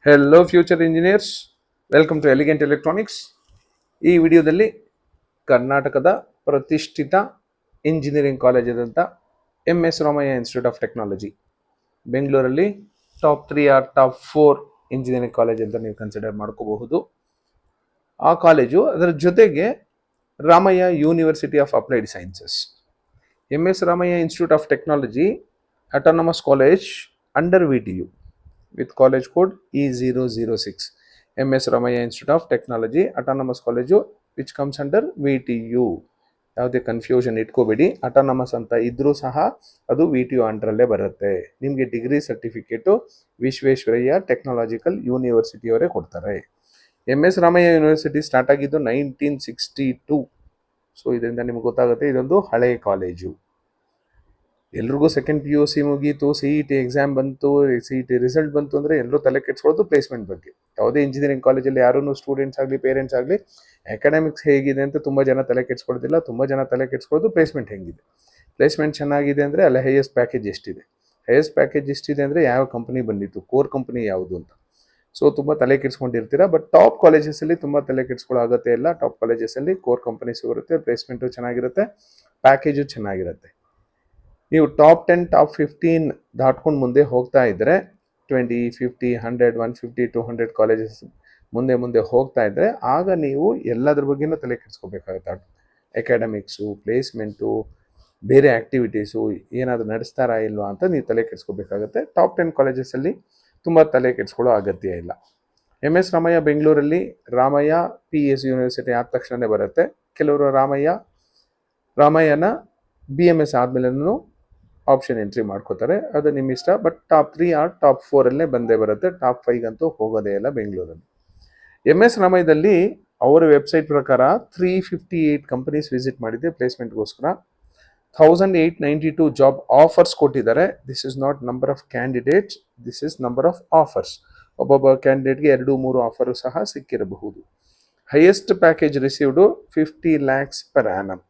Hello future engineers, welcome to elegant electronics. ಈ ವಿಡಿಯೋದಲ್ಲಿ ಕರ್ನಾಟಕದ ಪ್ರತಿಷ್ಠಿತ ಇಂಜಿನಿಯರಿಂಗ್ ಕಾಲೇಜಾದಂಥ MS Ramaiah institute of technology, ಬೆಂಗಳೂರಲ್ಲಿ top 3 or top 4 engineering college ಅಂತ ನೀವು ಕನ್ಸಿಡರ್ ಮಾಡ್ಕೋಬಹುದು. ಆ ಕಾಲೇಜು ಅದರ ಜೊತೆಗೆ Ramaiah university of applied sciences, MS Ramaiah institute of technology autonomous college under VTU with college code E006, MS Ramaya Institute of Technology Autonomous College which comes under VTU. ಯಾವುದೇ confusion ಇಟ್ಕೋಬೇಡಿ, autonomous ಅಂತ ಇದ್ರೂ ಸಹ ಅದು VTU ಅಂಡರಲ್ಲೇ ಬರುತ್ತೆ. ನಿಮಗೆ degree certificate Visvesvaraya technological ಯೂನಿವರ್ಸಿಟಿಯವರೇ ಕೊಡ್ತಾರೆ. MS Ramaiah university start ಆಗಿದ್ದು 1962. So ಇದರಿಂದ ನಿಮ್ಗೆ ಗೊತ್ತಾಗುತ್ತೆ ಇದೊಂದು ಹಳೆಯ ಕಾಲೇಜು. ಎಲ್ರಿಗೂ ಸೆಕೆಂಡ್ PUC ಮುಗೀತು, CET ಎಕ್ಸಾಮ್ ಬಂತು, CET ರಿಸಲ್ಟ್ ಬಂತು ಅಂದರೆ ಎಲ್ಲರೂ ತಲೆ ಕೆಡಿಸ್ಕೊಳ್ಳೋದು ಪ್ಲೇಸ್ಮೆಂಟ್ ಬಗ್ಗೆ. ಯಾವುದೇ ಇಂಜಿನಿಯರಿಂಗ್ ಕಾಲೇಜಲ್ಲಿ ಯಾರೂ ಸ್ಟೂಡೆಂಟ್ಸ್ ಆಗಲಿ ಪೇರೆಂಟ್ಸ್ ಆಗಲಿ ಅಕಾಡೆಮಿಕ್ಸ್ ಹೇಗಿದೆ ಅಂತ ತುಂಬ ಜನ ತಲೆ ಕೆಡಿಸ್ಕೊಳ್ಳೋದಿಲ್ಲ. ತುಂಬ ಜನ ತಲೆ ಕೆಡಿಸ್ಕೊಳ್ಳೋದು ಪ್ಲೇಸ್ಮೆಂಟ್ ಹೆಂಗಿದೆ. ಪ್ಲೇಸ್ಮೆಂಟ್ ಚೆನ್ನಾಗಿದೆ ಅಂದರೆ ಅಲ್ಲಿ ಹೈಯೆಸ್ಟ್ ಪ್ಯಾಕೇಜ್ ಎಷ್ಟಿದೆ, ಹೈಯೆಸ್ಟ್ ಪ್ಯಾಕೇಜ್ ಎಷ್ಟಿದೆ ಅಂದರೆ ಯಾವ ಕಂಪ್ನಿ ಬಂದಿತ್ತು, ಕೋರ್ ಕಂಪ್ನಿ ಯಾವುದು ಅಂತ. ಸೊ ತುಂಬ ತಲೆ ಕೆಡಿಸ್ಕೊಂಡಿರ್ತೀರಾ. ಬಟ್ ಟಾಪ್ ಕಾಲೇಜಸಲ್ಲಿ ತುಂಬ ತಲೆ ಕೆಡಿಸ್ಕೊಳ್ಳೋ ಅಗತ್ಯ ಇಲ್ಲ. ಟಾಪ್ ಕಾಲೇಜಸಲ್ಲಿ ಕೋರ್ ಕಂಪನೀಸು ಬರುತ್ತೆ, ಪ್ಲೇಸ್ಮೆಂಟು ಚೆನ್ನಾಗಿರುತ್ತೆ, ಪ್ಯಾಕೇಜು ಚೆನ್ನಾಗಿರುತ್ತೆ. ನೀವು ಟಾಪ್ 10 ಟಾಪ್ 15 ದಾಟ್ಕೊಂಡು ಮುಂದೆ ಹೋಗ್ತಾ ಇದ್ದರೆ 20, 50, 100, 150, 200 ಕಾಲೇಜಸ್ ಮುಂದೆ ಮುಂದೆ ಹೋಗ್ತಾ ಇದ್ದರೆ ಆಗ ನೀವು ಎಲ್ಲದ್ರ ಬಗ್ಗೆನೂ ತಲೆ ಕೆಡಿಸ್ಕೋಬೇಕಾಗುತ್ತೆ. ಅಕಾಡೆಮಿಕ್ಸು, ಪ್ಲೇಸ್ಮೆಂಟು, ಬೇರೆ ಆ್ಯಕ್ಟಿವಿಟೀಸು ಏನಾದರೂ ನಡೆಸ್ತಾರಾ ಇಲ್ವಾ ಅಂತ ನೀವು ತಲೆ ಕೆಡಿಸ್ಕೋಬೇಕಾಗುತ್ತೆ. ಟಾಪ್ 10 ಕಾಲೇಜಸಲ್ಲಿ ತುಂಬ ತಲೆ ಕೆಡಿಸ್ಕೊಳ್ಳೋ ಅಗತ್ಯ ಇಲ್ಲ. MS ರಾಮಯ್ಯ ಬೆಂಗಳೂರಲ್ಲಿ ರಾಮಯ್ಯ PS ಯೂನಿವರ್ಸಿಟಿ ಆದ ತಕ್ಷಣವೇ ಬರುತ್ತೆ. ಕೆಲವರು ರಾಮಯ್ಯನ BMS ಆದಮೇಲೂ ಆಪ್ಷನ್ ಎಂಟ್ರಿ ಮಾಡ್ಕೋತಾರೆ, ಅದು ನಿಮ್ಮ ಇಷ್ಟ. ಬಟ್ ಟಾಪ್ 3 ಆರ್ ಟಾಪ್ 4 ಬಂದೇ ಬರುತ್ತೆ. ಟಾಪ್ 5 ಅಂತೂ ಹೋಗೋದೇ ಇಲ್ಲ ಬೆಂಗಳೂರಲ್ಲಿ. MS ರಾಮಯ್ಯದಲ್ಲಿ ಅವರ ವೆಬ್ಸೈಟ್ ಪ್ರಕಾರ 358 ಕಂಪನೀಸ್ ವಿಸಿಟ್ ಮಾಡಿದ್ದೆ ಪ್ಲೇಸ್ಮೆಂಟ್ಗೋಸ್ಕರ. 1892 ಜಾಬ್ ಆಫರ್ಸ್ ಕೊಟ್ಟಿದ್ದಾರೆ. This is not number of candidates, this is number of offers. ಒಬ್ಬೊಬ್ಬ ಕ್ಯಾಂಡಿಡೇಟ್ಗೆ 2-3 ಆಫರು ಸಹ ಸಿಕ್ಕಿರಬಹುದು. Highest package received 50 lakhs per annum.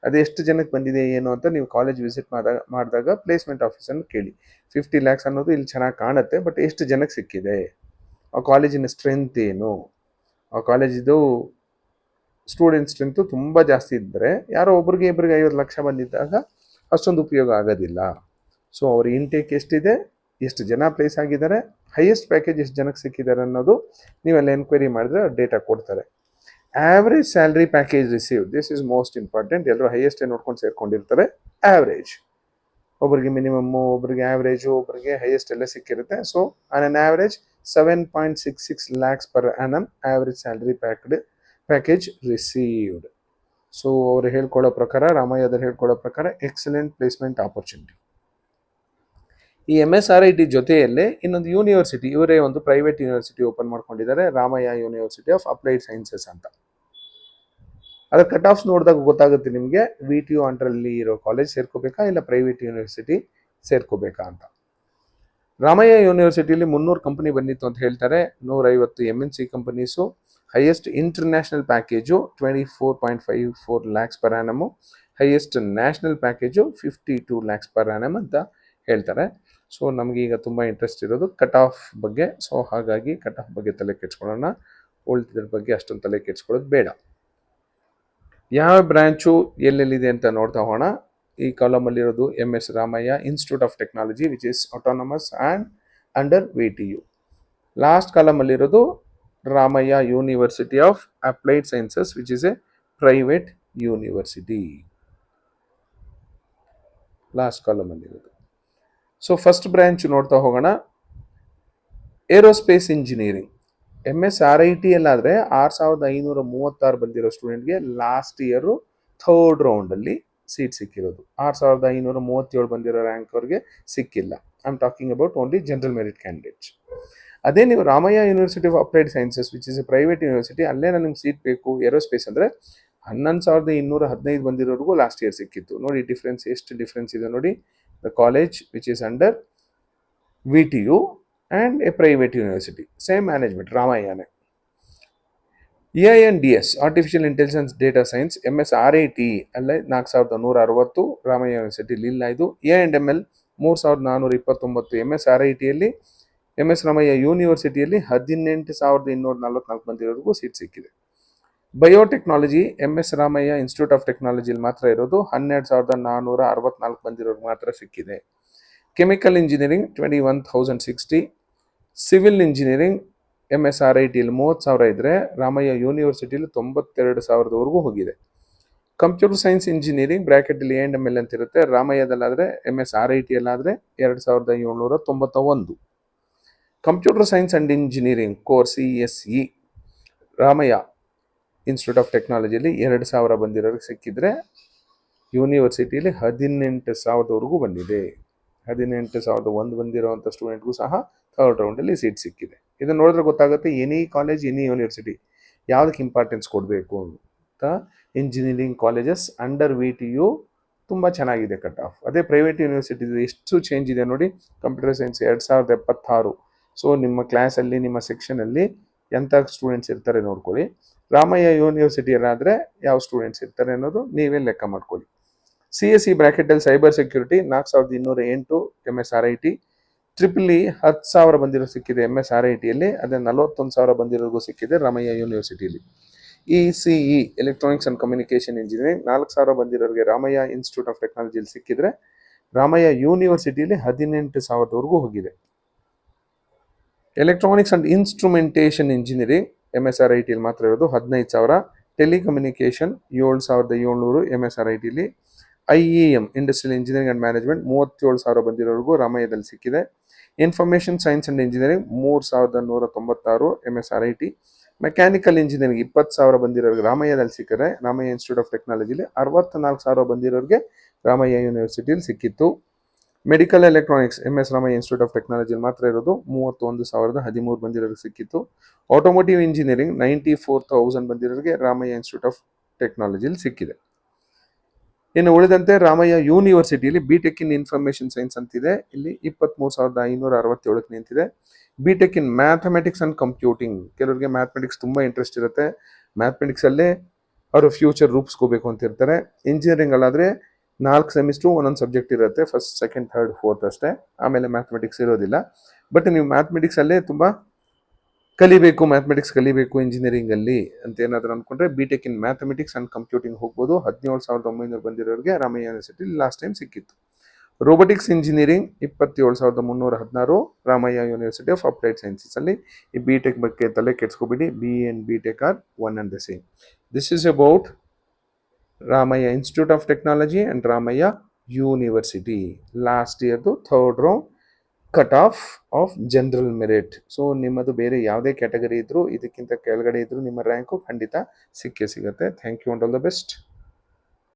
ಅದು ಎಷ್ಟು ಜನಕ್ಕೆ ಬಂದಿದೆ ಏನು ಅಂತ ನೀವು ಕಾಲೇಜ್ ವಿಸಿಟ್ ಮಾಡಿದಾಗ ಪ್ಲೇಸ್ಮೆಂಟ್ ಆಫೀಸನ್ನು ಕೇಳಿ. 50 lakhs ಅನ್ನೋದು ಇಲ್ಲಿ ಚೆನ್ನಾಗಿ ಕಾಣುತ್ತೆ, ಬಟ್ ಎಷ್ಟು ಜನಕ್ಕೆ ಸಿಕ್ಕಿದೆ, ಆ ಕಾಲೇಜಿನ ಸ್ಟ್ರೆಂತ್ ಏನು, ಆ ಕಾಲೇಜಿದು ಸ್ಟೂಡೆಂಟ್ ಸ್ಟ್ರೆಂತು ತುಂಬ ಜಾಸ್ತಿ ಇದ್ದರೆ ಯಾರೋ ಒಬ್ರಿಗೆ 50 ಲಕ್ಷ ಬಂದಿದ್ದಾಗ ಅಷ್ಟೊಂದು ಉಪಯೋಗ ಆಗೋದಿಲ್ಲ. ಸೊ ಅವ್ರ ಇಂಟೇಕ್ ಎಷ್ಟಿದೆ, ಎಷ್ಟು ಜನ ಪ್ಲೇಸ್ ಆಗಿದ್ದಾರೆ, ಹೈಯೆಸ್ಟ್ ಪ್ಯಾಕೇಜ್ ಎಷ್ಟು ಜನಕ್ಕೆ ಸಿಕ್ಕಿದ್ದಾರೆ ಅನ್ನೋದು ನೀವೆಲ್ಲ ಎನ್ಕ್ವೈರಿ ಮಾಡಿದ್ರೆ ಡೇಟಾ ಕೊಡ್ತಾರೆ. Average salary package receive, this is most important. ಎಲ್ಲರೂ ಹೈಯೆಸ್ಟ್ ನೋಡ್ಕೊಂಡು ಸೇರ್ಕೊಂಡಿರ್ತಾರೆ. ಆವ್ರೇಜ್ ಒಬ್ಬರಿಗೆ ಮಿನಿಮಮ್ಮು, ಒಬ್ಬರಿಗೆ ಆವ್ರೇಜು, ಒಬ್ಬರಿಗೆ ಹೈಯೆಸ್ಟ್ ಎಲ್ಲ ಸಿಕ್ಕಿರುತ್ತೆ. So on an average 7.66 lakhs per annum average salary package received. So ಅವರು ಹೇಳ್ಕೊಳ್ಳೋ ಪ್ರಕಾರ, ರಾಮಯ್ಯದರು ಹೇಳ್ಕೊಳ್ಳೋ ಪ್ರಕಾರ ಎಕ್ಸಲೆಂಟ್ ಪ್ಲೇಸ್ಮೆಂಟ್ ಆಪರ್ಚುನಿಟಿ. ಈ MSRIT ಜೊತೆಯಲ್ಲೇ ಇನ್ನೊಂದು ಯೂನಿವರ್ಸಿಟಿ, ಇವರೇ ಒಂದು ಪ್ರೈವೇಟ್ ಯೂನಿವರ್ಸಿಟಿ ಓಪನ್ ಮಾಡ್ಕೊಂಡಿದ್ದಾರೆ, Ramaiah university of applied sciences ಅಂತ. ಅದರ ಕಟ್ ಆಫ್ಸ್ ನೋಡಿದಾಗ ಗೊತ್ತಾಗುತ್ತೆ ನಿಮಗೆ VTU ಅಂಡರಲ್ಲಿ ಇರೋ ಕಾಲೇಜ್ ಸೇರ್ಕೋಬೇಕಾ ಇಲ್ಲ ಪ್ರೈವೇಟ್ ಯೂನಿವರ್ಸಿಟಿ ಸೇರ್ಕೋಬೇಕಾ ಅಂತ. ರಾಮಯ್ಯ ಯೂನಿವರ್ಸಿಟಿಯಲ್ಲಿ 300 ಕಂಪನಿ ಬಂದಿತ್ತು ಅಂತ ಹೇಳ್ತಾರೆ. 150 MNC companies. Highest international package 24.54 lakhs per annum. Highest national package 52 lakhs per annum ಅಂತ ಹೇಳ್ತಾರೆ. ಸೊ ನಮಗೀಗ ತುಂಬ ಇಂಟ್ರೆಸ್ಟ್ ಇರೋದು ಕಟ್ ಆಫ್ ಬಗ್ಗೆ. ಸೊ ಹಾಗಾಗಿ ಕಟ್ ಆಫ್ ಬಗ್ಗೆ ತಲೆ ಕೆಡ್ಸ್ಕೊಳ್ಳೋಣ, ಉಳಿದಿದ್ರ ಬಗ್ಗೆ ಅಷ್ಟೊಂದು ತಲೆ ಕೆಡ್ಸ್ಕೊಳ್ಳೋದು ಬೇಡ. ಯಾವ ಬ್ರ್ಯಾಂಚು ಎಲ್ಲೆಲ್ಲಿದೆ ಅಂತ ನೋಡ್ತಾ ಹೋಗೋಣ. ಈ ಕಾಲಮಲ್ಲಿರೋದು MS Ramaiah institute of technology which is autonomous and under VTU. Last ಕಾಲಮಲ್ಲಿರೋದು Ramaiah university of applied sciences which is a private university. Last ಕಾಲಮಲ್ಲಿರೋದು. ಸೊ ಫಸ್ಟ್ ಬ್ರ್ಯಾಂಚ್ ನೋಡ್ತಾ ಹೋಗೋಣ, ಏರೋಸ್ಪೇಸ್ ಇಂಜಿನಿಯರಿಂಗ್. MSRIT ಅಲ್ಲಾದರೆ 6536 ಬಂದಿರೋ ಸ್ಟೂಡೆಂಟ್ಗೆ ಲಾಸ್ಟ್ ಇಯರು ಥರ್ಡ್ ರೌಂಡಲ್ಲಿ ಸೀಟ್ ಸಿಕ್ಕಿರೋದು. 6537 ಬಂದಿರೋ ರ್ಯಾಂಕ್ ಅವ್ರಿಗೆ ಸಿಕ್ಕಿಲ್ಲ. I am talking about only general merit candidates. ಅದೇ ನೀವು Ramaiah university of applied sciences which is a private university, ಅಲ್ಲೇ ನನಗೆ ಸೀಟ್ ಬೇಕು ಏರೋಸ್ಪೇಸ್ ಅಂದರೆ 11215 ಬಂದಿರೋರಿಗೂ ಲಾಸ್ಟ್ ಇಯರ್ ಸಿಕ್ಕಿತ್ತು. ನೋಡಿ ಡಿಫ್ರೆನ್ಸ್, ಎಷ್ಟು ಡಿಫ್ರೆನ್ಸ್ ಇದೆ ನೋಡಿ. The college which is under VTU and a private university, same management, ರಾಮಯ್ಯನೇ. EINDS artificial intelligence data science MSRIT ಅಲ್ಲೇ 4160 ರಾಮಯ್ಯ ಯೂನಿವರ್ಸಿಟಿಲಿ ಇಲ್ಲ ಇದು. EIML 3429 MSRITಯಲ್ಲಿ MS ರಾಮಯ್ಯ ಯೂನಿವರ್ಸಿಟಿಯಲ್ಲಿ 18,244 ಮಂದಿವರೆಗೂ ಸೀಟ್ ಸಿಕ್ಕಿದೆ. Biotechnology MS Ramaiah institute of ಟೆಕ್ನಾಲಜಿಲಿ ಮಾತ್ರ ಇರೋದು 12,464 ಮಂದಿವರೆಗೂ ಮಾತ್ರ ಸಿಕ್ಕಿದೆ. ಕೆಮಿಕಲ್ ಇಂಜಿನಿಯರಿಂಗ್ 21,060, ಸಿವಿಲ್ ಇಂಜಿನಿಯರಿಂಗ್ MSRITಯಲ್ಲಿ 30,000 ಇದ್ದರೆ ರಾಮಯ್ಯ ಯೂನಿವರ್ಸಿಟಿಯಲ್ಲಿ 92,000ವರೆಗೂ ಹೋಗಿದೆ. ಕಂಪ್ಯೂಟರ್ ಸೈನ್ಸ್ ಇಂಜಿನಿಯರಿಂಗ್ ಬ್ರ್ಯಾಕೆಟಲ್ಲಿ A&ML ಅಂತ ಇರುತ್ತೆ. ರಾಮಯ್ಯದಲ್ಲಾದರೆ MSRITಯಲ್ಲಾದರೆ 2,791. Computer science and engineering course CSE Ramaiah institute of ಟೆಕ್ನಾಲಜಿಯಲ್ಲಿ 2,000 ಬಂದಿರೋರಿಗೆ ಸಿಕ್ಕಿದ್ರೆ ಯೂನಿವರ್ಸಿಟಿಯಲ್ಲಿ 18,000ವರೆಗೂ ಬಂದಿದೆ. 18,001 ಬಂದಿರೋವಂಥ ಸ್ಟೂಡೆಂಟ್ಗೂ ಸಹ ಥರ್ಡ್ ರೌಂಡಲ್ಲಿ ಸೀಟ್ ಸಿಕ್ಕಿದೆ. ಇದನ್ನು ನೋಡಿದ್ರೆ ಗೊತ್ತಾಗುತ್ತೆ ಎನಿ ಕಾಲೇಜ್ ಎನಿ ಯೂನಿವರ್ಸಿಟಿ ಯಾವುದಕ್ಕೆ ಇಂಪಾರ್ಟೆನ್ಸ್ ಕೊಡಬೇಕು ಅಂತ. ಇಂಜಿನಿಯರಿಂಗ್ ಕಾಲೇಜಸ್ ಅಂಡರ್ VTU ತುಂಬ ಚೆನ್ನಾಗಿದೆ ಕಟ್ ಆಫ್. ಅದೇ ಪ್ರೈವೇಟ್ ಯೂನಿವರ್ಸಿಟಿ ಎಷ್ಟು ಚೇಂಜ್ ಇದೆ ನೋಡಿ. Computer science 2,076. ಸೊ ನಿಮ್ಮ ಕ್ಲಾಸಲ್ಲಿ ನಿಮ್ಮ ಸೆಕ್ಷನಲ್ಲಿ ಎಂಥ ಸ್ಟೂಡೆಂಟ್ಸ್ ಇರ್ತಾರೆ ನೋಡ್ಕೊಳ್ಳಿ. ರಾಮಯ್ಯ ಯೂನಿವರ್ಸಿಟಿಯಲ್ಲಾದರೆ ಯಾವ ಸ್ಟೂಡೆಂಟ್ಸ್ ಇರ್ತಾರೆ ಅನ್ನೋದು ನೀವೇ ಲೆಕ್ಕ ಮಾಡ್ಕೊಳ್ಳಿ. CSE ಬ್ರ್ಯಾಕೆಟಲ್ಲಿ ಸೈಬರ್ ಸೆಕ್ಯೂರಿಟಿ 4,208 MSRIT. TRIPLE 10,000 ಬಂದಿರೋ ಸಿಕ್ಕಿದೆ MSRITಯಲ್ಲಿ. ಅದೇ 41,000 ಬಂದಿರೋರ್ಗೂ ಸಿಕ್ಕಿದೆ ರಾಮಯ್ಯ ಯೂನಿವರ್ಸಿಟಿಯಲ್ಲಿ. ECE electronics and communication engineering 4,000 ಬಂದಿರೋರಿಗೆ ರಾಮಯ್ಯ ಇನ್ಸ್ಟಿಟ್ಯೂಟ್ ಆಫ್ ಟೆಕ್ನಾಲಜಿಯಲ್ಲಿ ಸಿಕ್ಕಿದ್ರೆ ರಾಮಯ್ಯ ಯೂನಿವರ್ಸಿಟಿಯಲ್ಲಿ 18,000ವರೆಗೂ ಹೋಗಿದೆ. ಎಲೆಕ್ಟ್ರಾನಿಕ್ಸ್ ಆ್ಯಂಡ್ ಇನ್ಸ್ಟ್ರುಮೆಂಟೇಷನ್ ಇಂಜಿನಿಯರಿಂಗ್ MSRITಯಲ್ಲಿ ಮಾತ್ರ ಇರೋದು 15,000. ಟೆಲಿಕಮ್ಯುನಿಕೇಷನ್ 7,700 MSRITಯಲ್ಲಿ. IEM industrial engineering and management 37,000 ಬಂದಿರೋರಿಗೂ ರಾಮಯ್ಯದಲ್ಲಿ ಸಿಕ್ಕಿದೆ. Information science and engineering 3,196 MSRIT. Mechanical engineering 20,000 ಬಂದಿರೋರಿಗೆ ರಾಮಯ್ಯದಲ್ಲಿ ಸಿಕ್ಕಿದೆ. ರಾಮಯ್ಯ ಇನ್ಸ್ಟಿಟ್ಯೂಟ್ ಆಫ್ ಟೆಕ್ನಾಲಜಿಲಿ 64,000 ಬಂದಿರೋರಿಗೆ ರಾಮಯ್ಯ ಯೂನಿವರ್ಸಿಟಿಯಲ್ಲಿ ಸಿಕ್ಕಿತ್ತು. Medical electronics MS Ramaiah institute of ಟೆಕ್ನಾಲಜಿಲಿ ಮಾತ್ರ ಇರೋದು 31,013 ಬಂದಿರೋರಿಗೆ ಸಿಕ್ಕಿತ್ತು. ಆಟೋಮೋಟಿವ್ ಇಂಜಿನಿಯರಿಂಗ್ 94,000 ಬಂದಿರೋರಿಗೆ ರಾಮಯ್ಯ ಇನ್ಸ್ಟಿಟ್ಯೂಟ್ ಆಫ್ ಟೆಕ್ನಾಲಜಿಲಿ ಸಿಕ್ಕಿದೆ. ಇನ್ನು ಉಳಿದಂತೆ ರಾಮಯ್ಯ ಯೂನಿವರ್ಸಿಟಿಯಲ್ಲಿ BTech ಇನ್ ಇನ್ಫಾರ್ಮೇಷನ್ ಸೈನ್ಸ್ ಅಂತಿದೆ. ಇಲ್ಲಿ 23,567 ನಿಂತಿದೆ. BTech in mathematics and computing. ಕೆಲವರಿಗೆ ಮ್ಯಾಥಮೆಟಿಕ್ಸ್ ತುಂಬ ಇಂಟ್ರೆಸ್ಟ್ ಇರುತ್ತೆ. ಮ್ಯಾಥಮೆಟಿಕ್ಸಲ್ಲೇ ಅವರು ಫ್ಯೂಚರ್ ರೂಪಿಸ್ಕೋಬೇಕು ಅಂತ ಇರ್ತಾರೆ. ಇಂಜಿನಿಯರಿಂಗಲ್ಲಾದರೆ 4 ಸೆಮಿಸ್ಟ್ರು ಒಂದೊಂದು ಸಬ್ಜೆಕ್ಟ್ ಇರುತ್ತೆ. ಫಸ್ಟ್, ಸೆಕೆಂಡ್, ಥರ್ಡ್, ಫೋರ್ತ್ ಅಷ್ಟೇ. ಆಮೇಲೆ ಮ್ಯಾಥಮೆಟಿಕ್ಸ್ ಇರೋದಿಲ್ಲ. ಬಟ್ ನೀವು ಮ್ಯಾಥಮೆಟಿಕ್ಸಲ್ಲೇ ತುಂಬ ಮ್ಯಾಥಮೆಟಿಕ್ಸ್ ಕಲಿಬೇಕು ಇಂಜಿನಿಯರಿಂಗಲ್ಲಿ ಅಂತ ಏನಾದರೂ ಅಂದ್ಕೊಂಡ್ರೆ BTech in mathematics and computing ಹೋಗ್ಬೋದು. 17,900 ಬಂದಿರೋರಿಗೆ ರಾಮಯ್ಯ ಯೂನಿವರ್ಸಿಟಿಲಿ ಲಾಸ್ಟ್ ಟೈಮ್ ಸಿಕ್ಕಿತ್ತು. Robotics engineering 27,316 Ramaiah university of applied ಸೈನ್ಸಸಲ್ಲಿ. ಈ BTech ಬಗ್ಗೆ ತಲೆ ಕೆಡ್ಸ್ಕೊಬಿಡಿ. BE and BTech are one and the same. This is about Ramaiah institute of technology and Ramaiah university. Last ಇಯರ್ದು third round cut off general merit. So ನಿಮ್ಮದು ಬೇರೆ ಯಾವುದೇ ಕ್ಯಾಟಗರಿ ಇದ್ದರೂ ಇದಕ್ಕಿಂತ ಕೆಳಗಡೆ ಇದ್ದರೂ ನಿಮ್ಮ ರ್ಯಾಂಕು ಖಂಡಿತ ಸಿಕ್ಕೇ ಸಿಗುತ್ತೆ. Thank you and all the best.